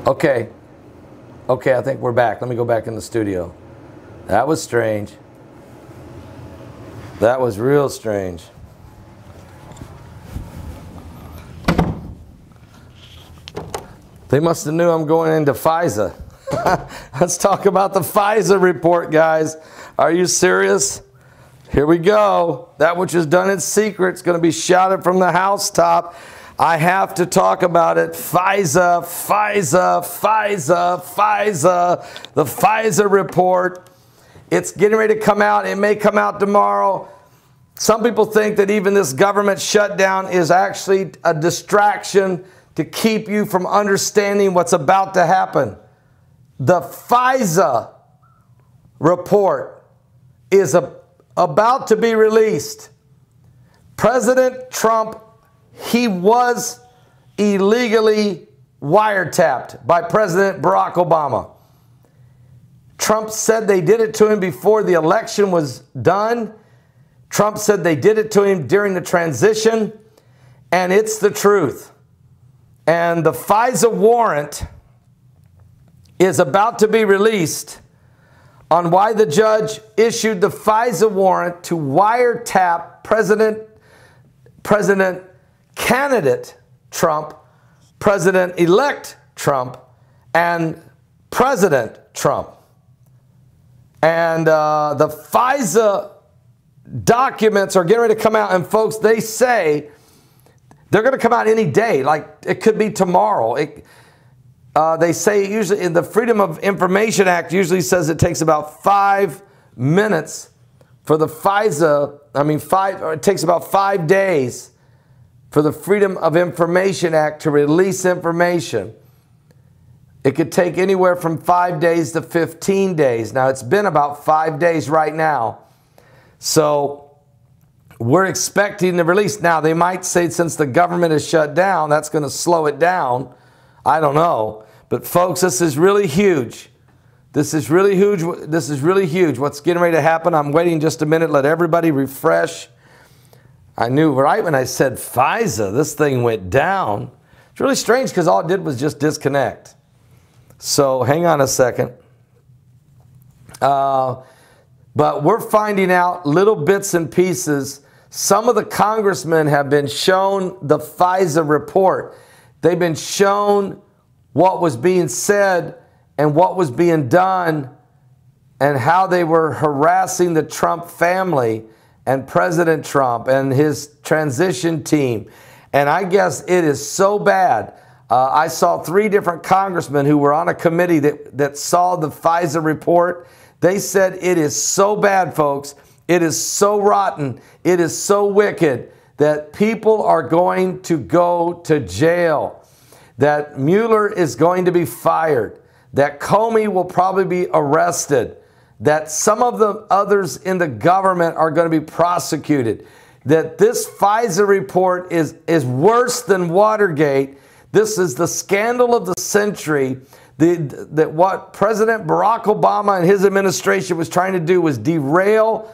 Okay. Okay, I think we're back. Let me go back in the studio. That was strange. That was real strange. They must have knew I'm going into FISA. Let's talk about the FISA report, guys. Are you serious? Here we go. That which is done in secret is going to be shouted from the housetop. I have to talk about it. FISA, FISA, FISA, FISA. The FISA report. It's getting ready to come out. It may come out tomorrow. Some people think that even this government shutdown is actually a distraction to keep you from understanding what's about to happen. The FISA report is about to be released. President Trump, he was illegally wiretapped by President Barack Obama. Trump said they did it to him before the election was done. Trump said they did it to him during the transition, and it's the truth. And the FISA warrant is about to be released on why the judge issued the FISA warrant to wiretap President candidate Trump, President-elect Trump, and President Trump. And the FISA documents are getting ready to come out, and folks, they say they're going to come out any day. Like, it could be tomorrow. They say usually in the Freedom of Information Act usually says it takes about 5 minutes for the FISA. It takes about 5 days for the Freedom of Information Act to release information. It could take anywhere from 5 days to 15 days. Now, it's been about 5 days right now. So we're expecting the release. Now, they might say since the government is shut down, that's going to slow it down. I don't know. But folks, this is really huge. This is really huge. This is really huge. What's getting ready to happen? I'm waiting just a minute. Let everybody refresh. I knew right when I said FISA, this thing went down. It's really strange because all it did was just disconnect. So hang on a second. But we're finding out little bits and pieces. Some of the congressmen have been shown the FISA report. They've been shown what was being said and what was being done and how they were harassing the Trump family and President Trump and his transition team. And I guess it is so bad. I saw 3 different congressmen who were on a committee that saw the FISA report. They said it is so bad, folks. It is so rotten. It is so wicked that people are going to go to jail, that Mueller is going to be fired, that Comey will probably be arrested, that some of the others in the government are going to be prosecuted, that this FISA report is worse than Watergate. This is the scandal of the century. That what President Barack Obama and his administration was trying to do was derail.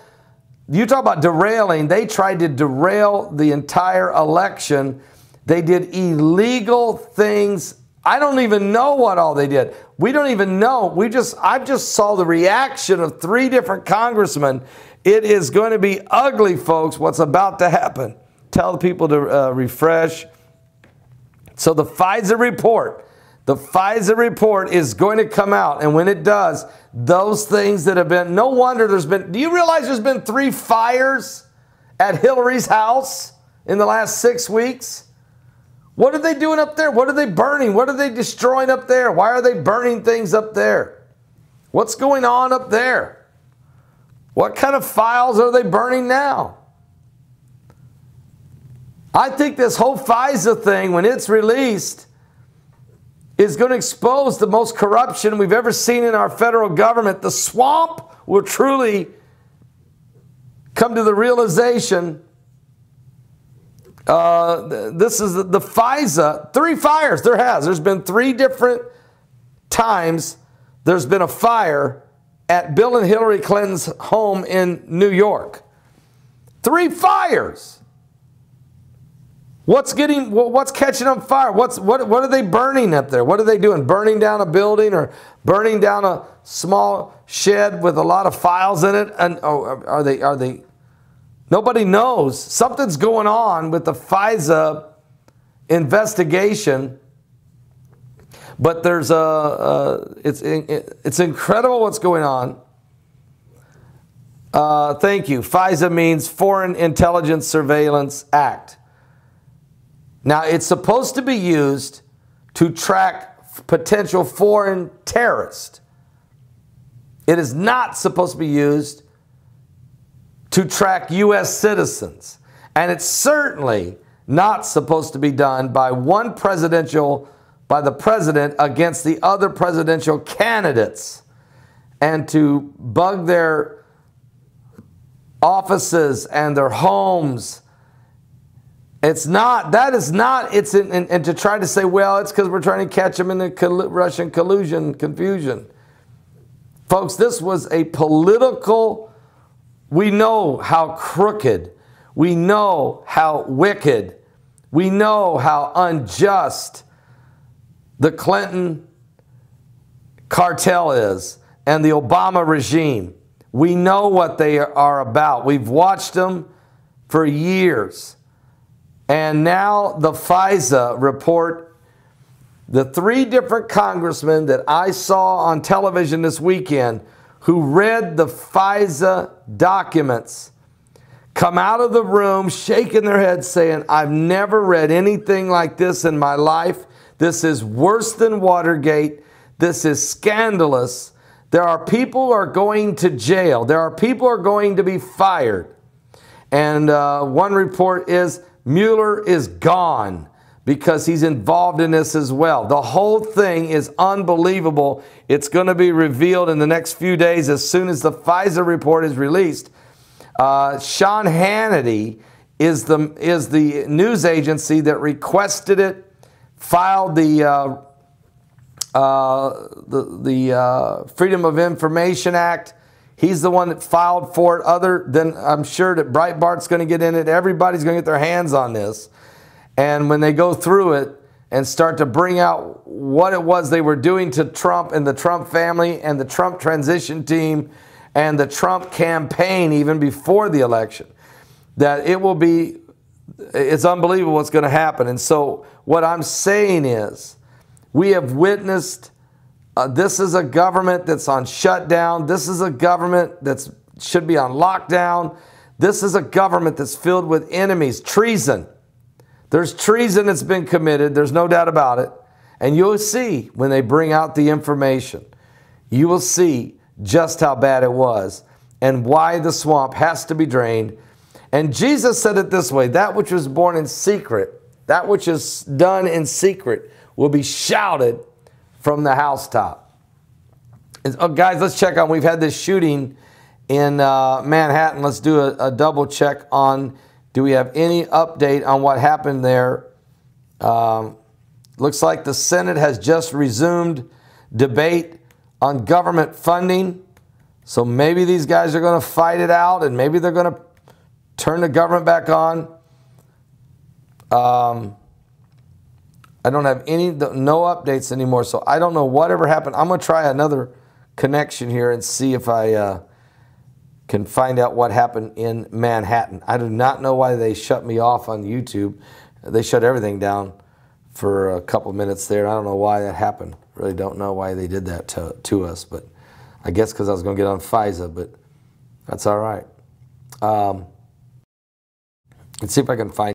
You talk about derailing. They tried to derail the entire election. They did illegal things. I don't even know what all they did. We don't even know. I just saw the reaction of 3 different congressmen. It is going to be ugly, folks, what's about to happen. Tell the people to refresh. So the FISA report is going to come out. And when it does, those things that have been, no wonder do you realize there's been 3 fires at Hillary's house in the last 6 weeks? What are they doing up there? What are they burning? What are they destroying up there? Why are they burning things up there? What's going on up there? What kind of files are they burning now? I think this whole FISA thing, when it's released, is going to expose the most corruption we've ever seen in our federal government. The swamp will truly come to the realization. This is the FISA. 3 fires there's been 3 different times there's been a fire at Bill and Hillary Clinton's home in New York. 3 fires. What's catching on fire? What are they burning up there? What are they doing? Burning down a building or burning down a small shed with a lot of files in it? And are they? Nobody knows. Something's going on with the FISA investigation. But there's it's incredible what's going on. Thank you. FISA means Foreign Intelligence Surveillance Act. Now, it's supposed to be used to track potential foreign terrorists. It is not supposed to be used to track U.S. citizens. And it's certainly not supposed to be done by the president against the other presidential candidates and to bug their offices and their homes. It's not, that is not, it's and to try to say, well, it's because we're trying to catch them in the Russian collusion, confusion. Folks, this was a political, we know how crooked, we know how wicked, we know how unjust the Clinton cartel is and the Obama regime. We know what they are about. We've watched them for years. And now the FISA report, the 3 different congressmen that I saw on television this weekend who read the FISA documents come out of the room shaking their heads saying, I've never read anything like this in my life. This is worse than Watergate. This is scandalous. There are people who are going to jail. There are people who are going to be fired. And one report is Mueller is gone because he's involved in this as well. The whole thing is unbelievable. It's going to be revealed in the next few days as soon as the FISA report is released. Sean Hannity is the news agency that requested it, filed the Freedom of Information Act. He's the one that filed for it. Other than, I'm sure that Breitbart's going to get in it. Everybody's going to get their hands on this. And when they go through it and start to bring out what it was they were doing to Trump and the Trump family and the Trump transition team and the Trump campaign even before the election, that it will be, it's unbelievable what's going to happen. And so what I'm saying is, we have witnessed, this is a government that's on shutdown. This is a government that should be on lockdown. This is a government that's filled with enemies, treason. There's treason that's been committed. There's no doubt about it. And you'll see when they bring out the information, you will see just how bad it was and why the swamp has to be drained. And Jesus said it this way, that which was born in secret, that which is done in secret will be shouted from the housetop. Oh, guys, let's check on, we've had this shooting in Manhattan. Let's do a double check on, do we have any update on what happened there? Looks like the Senate has just resumed debate on government funding. So maybe these guys are going to fight it out and maybe they're going to turn the government back on. I don't have no updates anymore, so I don't know whatever happened. I'm going to try another connection here and see if I can find out what happened in Manhattan. I do not know why they shut me off on YouTube. They shut everything down for a couple minutes there. I don't know why that happened. Really don't know why they did that to us, but I guess because I was going to get on FISA, but that's all right. Let's see if I can find